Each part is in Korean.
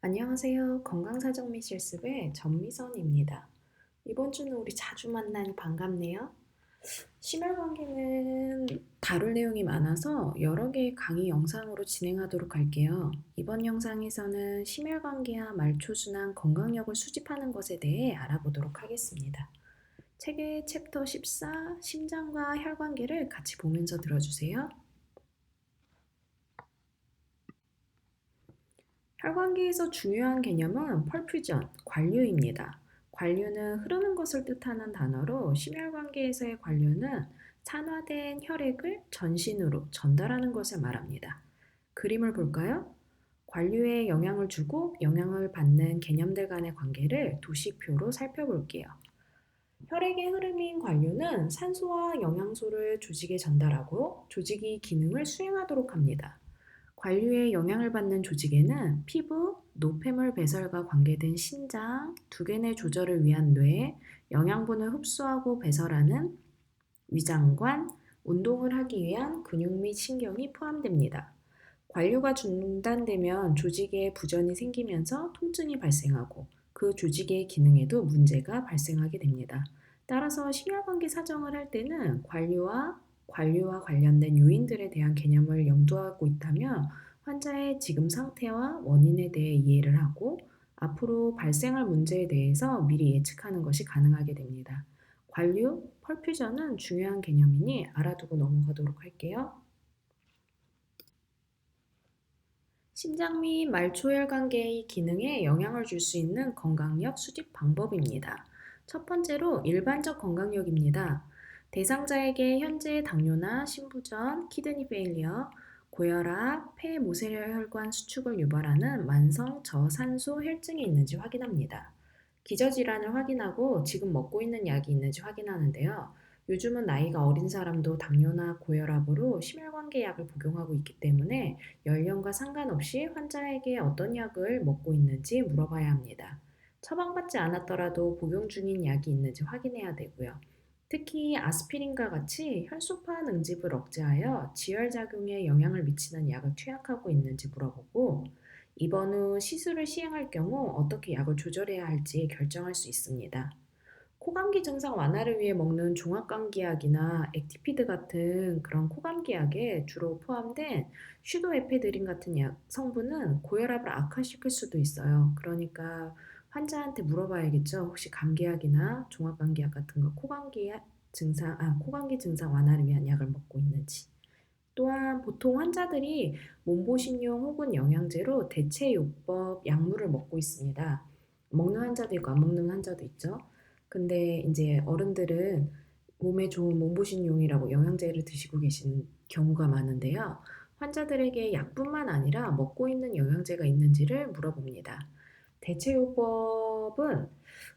안녕하세요. 건강사정 및 실습의 전미선입니다. 이번 주는 우리 자주 만나니 반갑네요. 심혈관계는 다룰 내용이 많아서 여러 개의 강의 영상으로 진행하도록 할게요. 이번 영상에서는 심혈관계와 말초순환 건강력을 수집하는 것에 대해 알아보도록 하겠습니다. 책의 챕터 14, 심장과 혈관계를 같이 보면서 들어주세요. 혈관계에서 중요한 개념은 펄퓨전, 관류입니다. 관류는 흐르는 것을 뜻하는 단어로 심혈관계에서의 관류는 산화된 혈액을 전신으로 전달하는 것을 말합니다. 그림을 볼까요? 관류에 영향을 주고 영향을 받는 개념들 간의 관계를 도식표로 살펴볼게요. 혈액의 흐름인 관류는 산소와 영양소를 조직에 전달하고 조직이 기능을 수행하도록 합니다. 관류에 영향을 받는 조직에는 피부, 노폐물 배설과 관계된 신장, 두개내 조절을 위한 뇌, 영양분을 흡수하고 배설하는 위장관, 운동을 하기 위한 근육 및 신경이 포함됩니다. 관류가 중단되면 조직에 부전이 생기면서 통증이 발생하고 그 조직의 기능에도 문제가 발생하게 됩니다. 따라서 심혈관계 사정을 할 때는 관류와 관련된 요인들에 대한 개념을 염두하고 있다면 환자의 지금 상태와 원인에 대해 이해를 하고 앞으로 발생할 문제에 대해서 미리 예측하는 것이 가능하게 됩니다. 관류, 펄퓨전은 중요한 개념이니 알아두고 넘어가도록 할게요. 심장 및 말초혈관계의 기능에 영향을 줄 수 있는 건강력 수집 방법입니다. 첫 번째로 일반적 건강력입니다. 대상자에게 현재 당뇨나 심부전, 키드니 페일리어, 고혈압, 폐 모세혈관 수축을 유발하는 만성 저산소 혈증이 있는지 확인합니다. 기저질환을 확인하고 지금 먹고 있는 약이 있는지 확인하는데요. 요즘은 나이가 어린 사람도 당뇨나 고혈압으로 심혈관계 약을 복용하고 있기 때문에 연령과 상관없이 환자에게 어떤 약을 먹고 있는지 물어봐야 합니다. 처방받지 않았더라도 복용 중인 약이 있는지 확인해야 되고요. 특히 아스피린과 같이 혈소판 응집을 억제하여 지혈작용에 영향을 미치는 약을 투약하고 있는지 물어보고 입원 후 시술을 시행할 경우 어떻게 약을 조절해야 할지 결정할 수 있습니다. 코감기 증상 완화를 위해 먹는 종합감기약이나 액티피드 같은 그런 코감기약에 주로 포함된 슈도에페드린 같은 약 성분은 고혈압을 악화시킬 수도 있어요. 그러니까 환자한테 물어봐야겠죠. 혹시 감기약이나 종합감기약 같은 거 코감기 증상 완화를 위한 약을 먹고 있는지. 또한 보통 환자들이 몸보신용 혹은 영양제로 대체요법 약물을 먹고 있습니다. 먹는 환자도 있고 안 먹는 환자도 있죠. 근데 이제 어른들은 몸에 좋은 몸보신용이라고 영양제를 드시고 계신 경우가 많은데요. 환자들에게 약뿐만 아니라 먹고 있는 영양제가 있는지를 물어봅니다. 대체요법은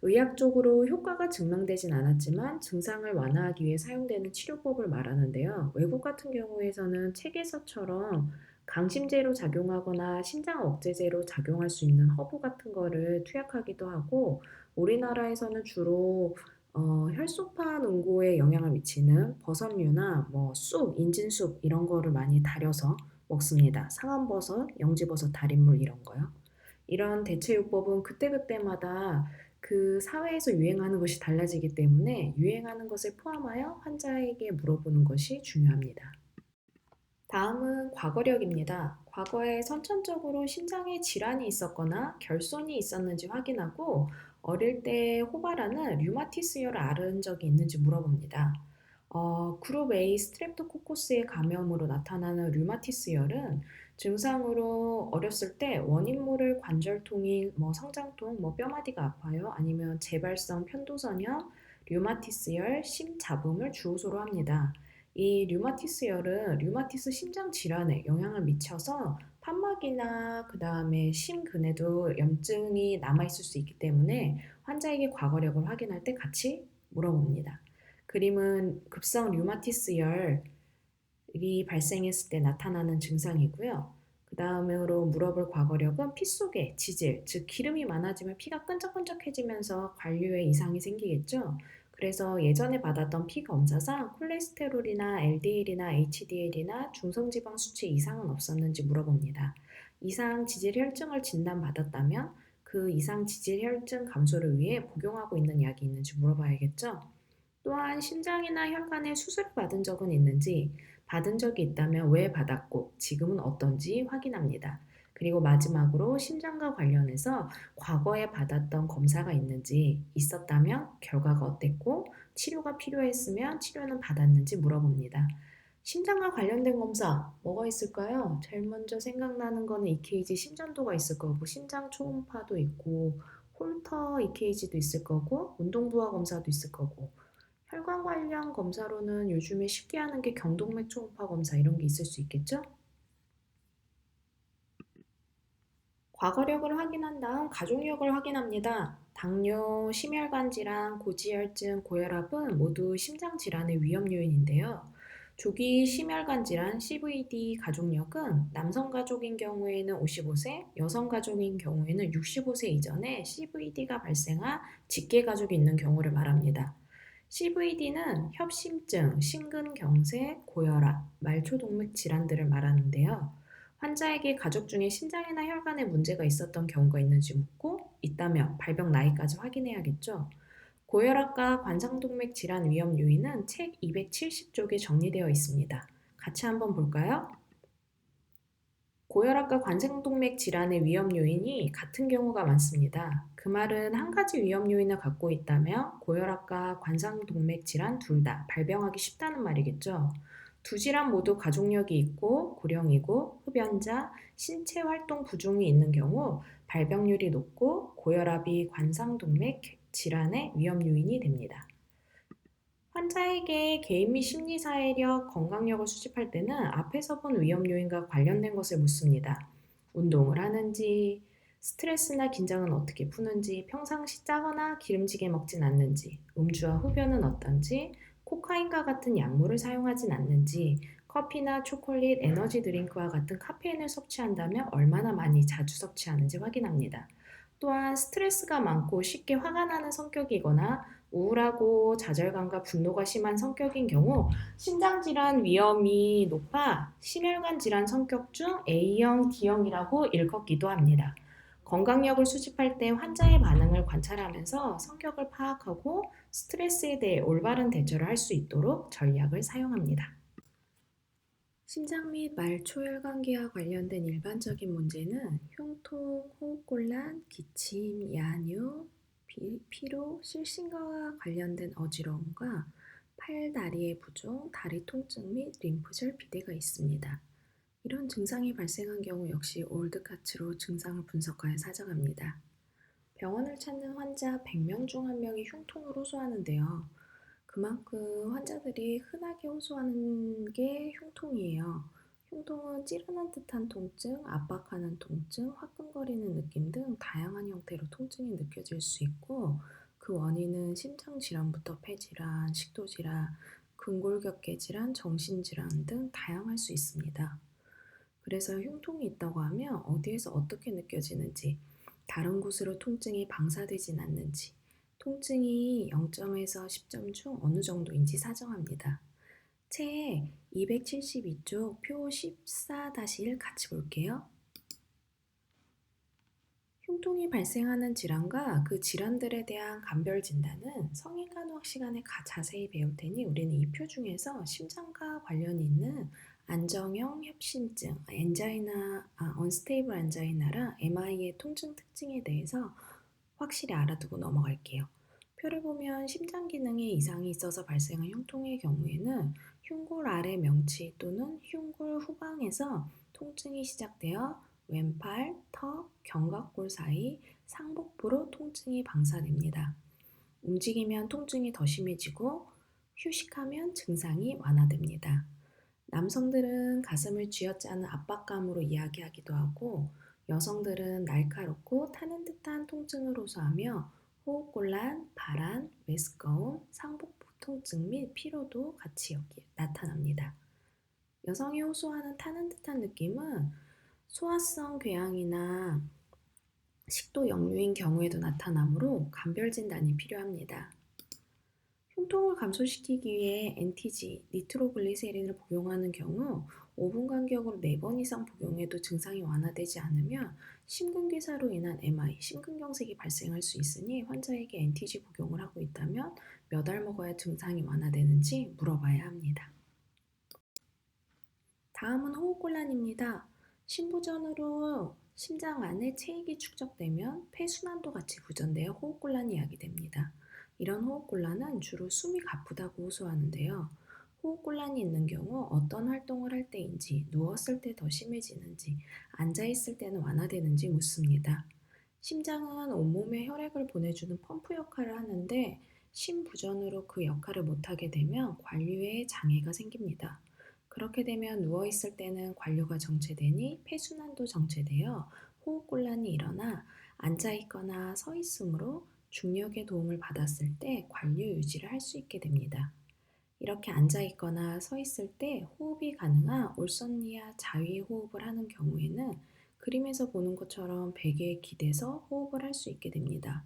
의학적으로 효과가 증명되진 않았지만 증상을 완화하기 위해 사용되는 치료법을 말하는데요. 외국 같은 경우에서는 책에서처럼 강심제로 작용하거나 신장 억제제로 작용할 수 있는 허브 같은 거를 투약하기도 하고 우리나라에서는 주로 혈소판 응고에 영향을 미치는 버섯류나 쑥, 인진쑥 이런 거를 많이 달여서 먹습니다. 상한버섯, 영지버섯 달인물 이런 거요. 이런 대체요법은 그때그때마다 그 사회에서 유행하는 것이 달라지기 때문에 유행하는 것을 포함하여 환자에게 물어보는 것이 중요합니다. 다음은 과거력입니다. 과거에 선천적으로 심장에 질환이 있었거나 결손이 있었는지 확인하고 어릴 때 호바라는 류마티스열을 앓은 적이 있는지 물어봅니다. 그룹 A 스트랩토코커스의 감염으로 나타나는 류마티스열은 증상으로 어렸을 때 원인 모를 관절통이 성장통, 뼈마디가 아파요. 아니면 재발성 편도선염, 류마티스열, 심잡음을 주소로 합니다. 이 류마티스열은 류마티스 심장 질환에 영향을 미쳐서 판막이나 그다음에 심근에도 염증이 남아 있을 수 있기 때문에 환자에게 과거력을 확인할 때 같이 물어봅니다. 그림은 급성 류마티스열이 발생했을 때 나타나는 증상이고요. 그 다음으로 물어볼 과거력은 피 속에 지질, 즉 기름이 많아지면 피가 끈적끈적해지면서 관류에 이상이 생기겠죠. 그래서 예전에 받았던 피 검사상 콜레스테롤이나 LDL이나 HDL이나 중성지방 수치 이상은 없었는지 물어봅니다. 이상 지질혈증을 진단받았다면 그 이상 지질혈증 감소를 위해 복용하고 있는 약이 있는지 물어봐야겠죠. 또한 심장이나 혈관에 수술을 받은 적은 있는지, 받은 적이 있다면 왜 받았고 지금은 어떤지 확인합니다. 그리고 마지막으로 심장과 관련해서 과거에 받았던 검사가 있는지, 있었다면 결과가 어땠고 치료가 필요했으면 치료는 받았는지 물어봅니다. 심장과 관련된 검사 뭐가 있을까요? 제일 먼저 생각나는 거는 EKG 심전도가 있을 거고, 심장 초음파도 있고, 홀터 EKG도 있을 거고, 운동부하 검사도 있을 거고, 혈관 관련 검사로는 요즘에 쉽게 하는 게 경동맥 초음파 검사 이런 게 있을 수 있겠죠? 과거력을 확인한 다음 가족력을 확인합니다. 당뇨, 심혈관 질환, 고지혈증, 고혈압은 모두 심장 질환의 위험 요인인데요. 조기 심혈관 질환 CVD 가족력은 남성 가족인 경우에는 55세, 여성 가족인 경우에는 65세 이전에 CVD가 발생한 직계 가족이 있는 경우를 말합니다. CVD는 협심증, 심근경색, 고혈압, 말초동맥 질환들을 말하는데요. 환자에게 가족 중에 심장이나 혈관에 문제가 있었던 경우가 있는지 묻고, 있다면 발병 나이까지 확인해야겠죠. 고혈압과 관상동맥 질환 위험 요인은 책 270쪽에 정리되어 있습니다. 같이 한번 볼까요? 고혈압과 관상동맥 질환의 위험 요인이 같은 경우가 많습니다. 그 말은 한 가지 위험 요인을 갖고 있다면 고혈압과 관상동맥 질환 둘 다 발병하기 쉽다는 말이겠죠. 두 질환 모두 가족력이 있고 고령이고 흡연자, 신체 활동 부종이 있는 경우 발병률이 높고 고혈압이 관상동맥 질환의 위험 요인이 됩니다. 환자에게 개인 및 심리사회력, 건강력을 수집할 때는 앞에서 본 위험 요인과 관련된 것을 묻습니다. 운동을 하는지, 스트레스나 긴장은 어떻게 푸는지, 평상시 짜거나 기름지게 먹진 않는지, 음주와 흡연은 어떤지, 코카인과 같은 약물을 사용하진 않는지, 커피나 초콜릿, 에너지 드링크와 같은 카페인을 섭취한다면 얼마나 많이 자주 섭취하는지 확인합니다. 또한 스트레스가 많고 쉽게 화가 나는 성격이거나 우울하고 좌절감과 분노가 심한 성격인 경우 심장질환 위험이 높아 심혈관 질환 성격 중 A형, D형이라고 일컫기도 합니다. 건강력을 수집할 때 환자의 반응을 관찰하면서 성격을 파악하고 스트레스에 대해 올바른 대처를 할 수 있도록 전략을 사용합니다. 심장 및 말초혈관계와 관련된 일반적인 문제는 흉통, 호흡곤란, 기침, 야뇨, 피로, 실신과 관련된 어지러움과 팔, 다리의 부종, 다리 통증 및 림프절 비대가 있습니다. 이런 증상이 발생한 경우 역시 올드카츠로 증상을 분석하여 사정합니다. 병원을 찾는 환자 100명 중 1명이 흉통을 호소하는데요. 그만큼 환자들이 흔하게 호소하는 게 흉통이에요. 흉통은 찌르는 듯한 통증, 압박하는 통증, 화끈거리는 느낌 등 다양한 형태로 통증이 느껴질 수 있고, 그 원인은 심장질환부터 폐질환, 식도질환, 근골격계 질환, 정신질환 등 다양할 수 있습니다. 그래서 흉통이 있다고 하면 어디에서 어떻게 느껴지는지, 다른 곳으로 통증이 방사되진 않는지, 통증이 0점에서 10점 중 어느 정도인지 사정합니다. 책 272쪽 표 14-1 같이 볼게요. 흉통이 발생하는 질환과 그 질환들에 대한 감별 진단은 성인간호학 시간에 자세히 배울 테니 우리는 이 표 중에서 심장과 관련이 있는 안정형 협심증, 언스테이블 안자이나랑 MI의 통증 특징에 대해서 확실히 알아두고 넘어갈게요. 표를 보면 심장 기능에 이상이 있어서 발생한 흉통의 경우에는 흉골 아래 명치 또는 흉골 후방에서 통증이 시작되어 왼팔, 턱, 견갑골 사이, 상복부로 통증이 방사됩니다. 움직이면 통증이 더 심해지고 휴식하면 증상이 완화됩니다. 남성들은 가슴을 쥐어짜는 압박감으로 이야기하기도 하고, 여성들은 날카롭고 타는 듯한 통증을 호소하며 호흡곤란, 발한, 메스꺼움, 상복부 통증 및 피로도 같이 여기 나타납니다. 여성이 호소하는 타는 듯한 느낌은 소화성 궤양이나 식도 역류인 경우에도 나타나므로 감별 진단이 필요합니다. 흉통을 감소시키기 위해 NTG, 니트로글리세린을 복용하는 경우 5분 간격으로 4번 이상 복용해도 증상이 완화되지 않으면 심근괴사로 인한 MI, 심근경색이 발생할 수 있으니 환자에게 NTG 복용을 하고 있다면 몇 알 먹어야 증상이 완화되는지 물어봐야 합니다. 다음은 호흡곤란입니다. 심부전으로 심장 안에 체액이 축적되면 폐순환도 같이 부전되어 호흡곤란이 야기됩니다. 이런 호흡곤란은 주로 숨이 가쁘다고 호소하는데요. 호흡곤란이 있는 경우 어떤 활동을 할 때인지, 누웠을 때 더 심해지는지, 앉아있을 때는 완화되는지 묻습니다. 심장은 온몸에 혈액을 보내주는 펌프 역할을 하는데 심부전으로 그 역할을 못하게 되면 관류에 장애가 생깁니다. 그렇게 되면 누워있을 때는 관류가 정체되니 폐순환도 정체되어 호흡곤란이 일어나 앉아있거나 서있음으로 중력의 도움을 받았을 때 관류 유지를 할 수 있게 됩니다. 이렇게 앉아있거나 서있을 때 호흡이 가능한 올섭리아 자위 호흡을 하는 경우에는 그림에서 보는 것처럼 베개에 기대서 호흡을 할 수 있게 됩니다.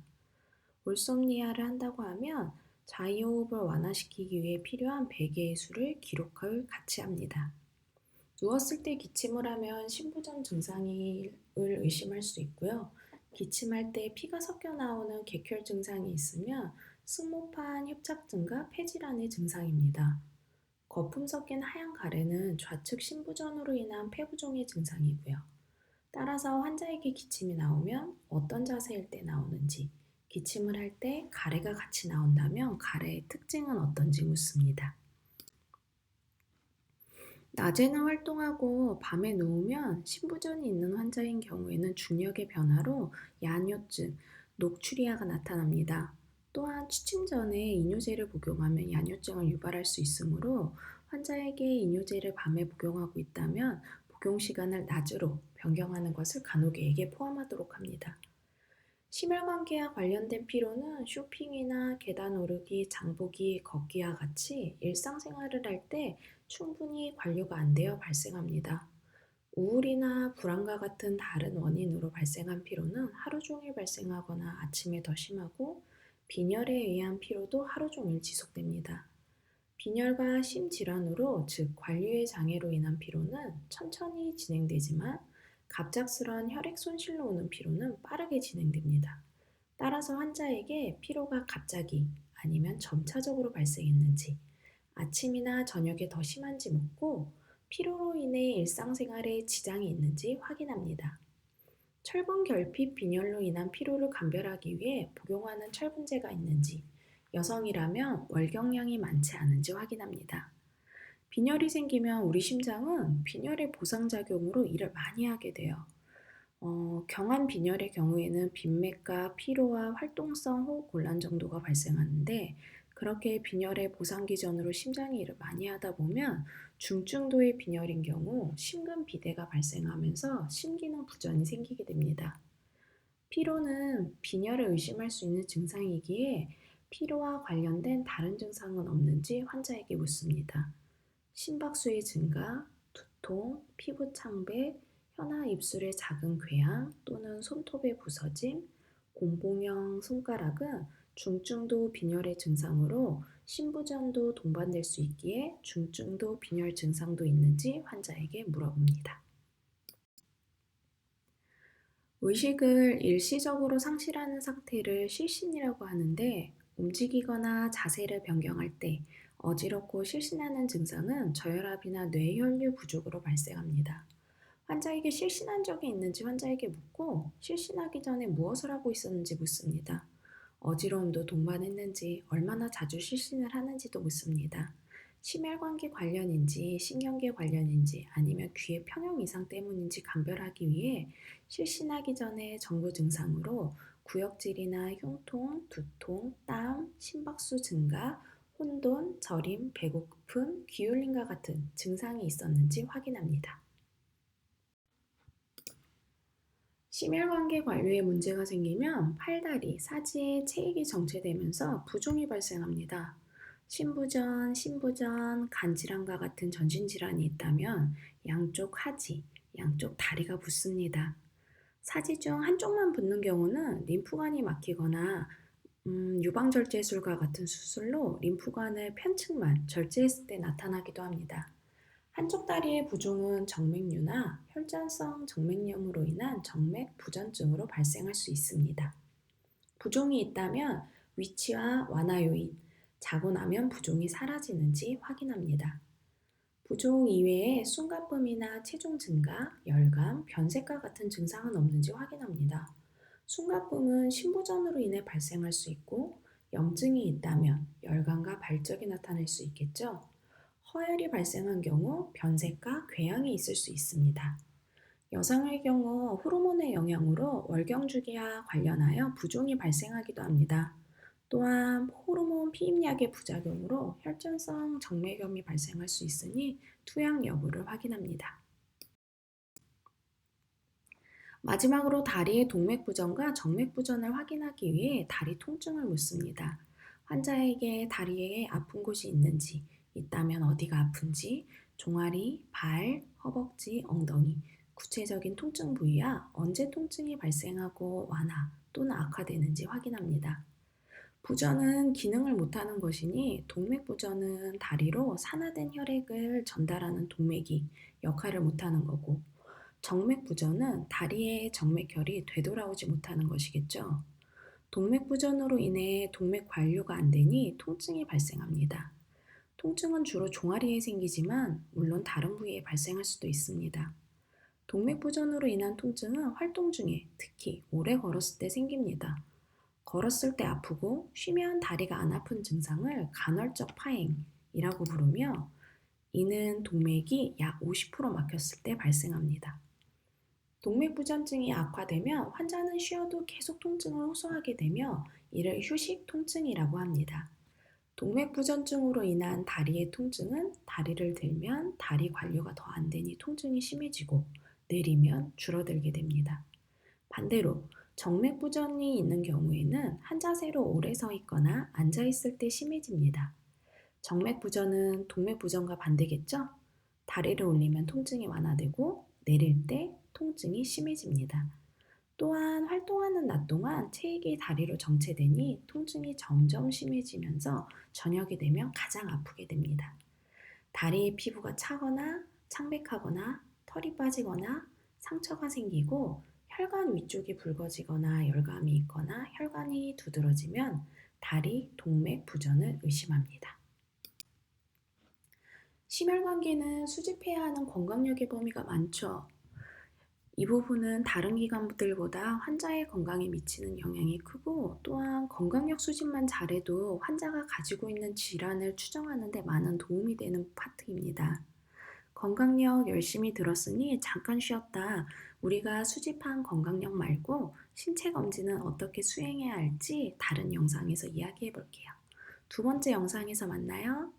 올솜니아를 한다고 하면 자위호흡을 완화시키기 위해 필요한 베개의 수를 기록을 같이 합니다. 누웠을 때 기침을 하면 심부전 증상을 의심할 수 있고요. 기침할 때 피가 섞여 나오는 객혈 증상이 있으면 승모판 협착증과 폐질환의 증상입니다. 거품 섞인 하얀 가래는 좌측 심부전으로 인한 폐부종의 증상이고요. 따라서 환자에게 기침이 나오면 어떤 자세일 때 나오는지, 기침을 할 때 가래가 같이 나온다면 가래의 특징은 어떤지 묻습니다. 낮에는 활동하고 밤에 누우면 심부전이 있는 환자인 경우에는 중력의 변화로 야뇨증, 녹추리아가 나타납니다. 또한 취침 전에 이뇨제를 복용하면 야뇨증을 유발할 수 있으므로 환자에게 이뇨제를 밤에 복용하고 있다면 복용 시간을 낮으로 변경하는 것을 간호계에게 포함하도록 합니다. 심혈관계와 관련된 피로는 쇼핑이나 계단 오르기, 장보기, 걷기와 같이 일상생활을 할 때 충분히 관리가 안 되어 발생합니다. 우울이나 불안과 같은 다른 원인으로 발생한 피로는 하루 종일 발생하거나 아침에 더 심하고 빈혈에 의한 피로도 하루 종일 지속됩니다. 빈혈과 심질환으로, 즉 관류의 장애로 인한 피로는 천천히 진행되지만 갑작스러운 혈액 손실로 오는 피로는 빠르게 진행됩니다. 따라서 환자에게 피로가 갑자기 아니면 점차적으로 발생했는지, 아침이나 저녁에 더 심한지 묻고 피로로 인해 일상생활에 지장이 있는지 확인합니다. 철분 결핍 빈혈로 인한 피로를 감별하기 위해 복용하는 철분제가 있는지, 여성이라면 월경량이 많지 않은지 확인합니다. 빈혈이 생기면 우리 심장은 빈혈의 보상작용으로 일을 많이 하게 돼요. 경한 빈혈의 경우에는 빈맥과 피로와 활동성 호흡 곤란 정도가 발생하는데 그렇게 빈혈의 보상 기전으로 심장이 일을 많이 하다 보면 중증도의 빈혈인 경우 심근비대가 발생하면서 심기능 부전이 생기게 됩니다. 피로는 빈혈을 의심할 수 있는 증상이기에 피로와 관련된 다른 증상은 없는지 환자에게 묻습니다. 심박수의 증가, 두통, 피부 창백, 혀나 입술의 작은 궤양 또는 손톱의 부서짐, 곰봉형 손가락은 중증도 빈혈의 증상으로 심부전도 동반될 수 있기에 중증도 빈혈 증상도 있는지 환자에게 물어봅니다. 의식을 일시적으로 상실하는 상태를 실신이라고 하는데 움직이거나 자세를 변경할 때 어지럽고 실신하는 증상은 저혈압이나 뇌혈류 부족으로 발생합니다. 환자에게 실신한 적이 있는지 환자에게 묻고 실신하기 전에 무엇을 하고 있었는지 묻습니다. 어지러움도 동반했는지 얼마나 자주 실신을 하는지도 묻습니다. 심혈관계 관련인지 신경계 관련인지 아니면 귀의 평형 이상 때문인지 감별하기 위해 실신하기 전에 정보 증상으로 구역질이나 흉통, 두통, 땀, 심박수 증가, 혼돈, 저림, 배고픔, 기울림과 같은 증상이 있었는지 확인합니다. 심혈관계 관류에 문제가 생기면 팔다리, 사지에 체액이 정체되면서 부종이 발생합니다. 심부전, 신부전, 간질환과 같은 전신질환이 있다면 양쪽 하지, 양쪽 다리가 붓습니다. 사지 중 한쪽만 붓는 경우는 림프관이 막히거나 유방절제술과 같은 수술로 림프관을 편측만 절제했을 때 나타나기도 합니다. 한쪽 다리의 부종은 정맥류나 혈전성 정맥염으로 인한 정맥 부전증으로 발생할 수 있습니다. 부종이 있다면 위치와 완화 요인, 자고 나면 부종이 사라지는지 확인합니다. 부종 이외에 숨가쁨이나 체중 증가, 열감, 변색과 같은 증상은 없는지 확인합니다. 숨가쁨은 신부전으로 인해 발생할 수 있고, 염증이 있다면 열감과 발적이 나타날 수 있겠죠. 허혈이 발생한 경우 변색과 궤양이 있을 수 있습니다. 여성의 경우 호르몬의 영향으로 월경주기와 관련하여 부종이 발생하기도 합니다. 또한 호르몬 피임약의 부작용으로 혈전성 정맥염이 발생할 수 있으니 투약 여부를 확인합니다. 마지막으로 다리의 동맥부전과 정맥부전을 확인하기 위해 다리 통증을 묻습니다. 환자에게 다리에 아픈 곳이 있는지, 있다면 어디가 아픈지, 종아리, 발, 허벅지, 엉덩이, 구체적인 통증 부위와 언제 통증이 발생하고 완화 또는 악화되는지 확인합니다. 부전은 기능을 못하는 것이니 동맥부전은 다리로 산화된 혈액을 전달하는 동맥이 역할을 못하는 거고, 정맥부전은 다리의 정맥혈이 되돌아오지 못하는 것이겠죠. 동맥부전으로 인해 동맥 관류가 안 되니 통증이 발생합니다. 통증은 주로 종아리에 생기지만 물론 다른 부위에 발생할 수도 있습니다. 동맥부전으로 인한 통증은 활동 중에 특히 오래 걸었을 때 생깁니다. 걸었을 때 아프고 쉬면 다리가 안 아픈 증상을 간헐적 파행이라고 부르며, 이는 동맥이 약 50% 막혔을 때 발생합니다. 동맥부전증이 악화되면 환자는 쉬어도 계속 통증을 호소하게 되며 이를 휴식 통증이라고 합니다. 동맥부전증으로 인한 다리의 통증은 다리를 들면 다리 관류가 더 안 되니 통증이 심해지고 내리면 줄어들게 됩니다. 반대로 정맥부전이 있는 경우에는 한 자세로 오래 서 있거나 앉아 있을 때 심해집니다. 정맥부전은 동맥부전과 반대겠죠? 다리를 올리면 통증이 완화되고 내릴 때 통증이 심해집니다. 또한 활동하는 낮 동안 체액이 다리로 정체되니 통증이 점점 심해지면서 저녁이 되면 가장 아프게 됩니다. 다리의 피부가 차거나 창백하거나 털이 빠지거나 상처가 생기고 혈관 위쪽이 붉어지거나 열감이 있거나 혈관이 두드러지면 다리 동맥 부전을 의심합니다. 심혈관계는 수집해야 하는 건강력의 범위가 많죠. 이 부분은 다른 기관들보다 환자의 건강에 미치는 영향이 크고, 또한 건강력 수집만 잘해도 환자가 가지고 있는 질환을 추정하는 데 많은 도움이 되는 파트입니다. 건강력 열심히 들었으니 잠깐 쉬었다. 우리가 수집한 건강력 말고 신체 검진은 어떻게 수행해야 할지 다른 영상에서 이야기해 볼게요. 두 번째 영상에서 만나요.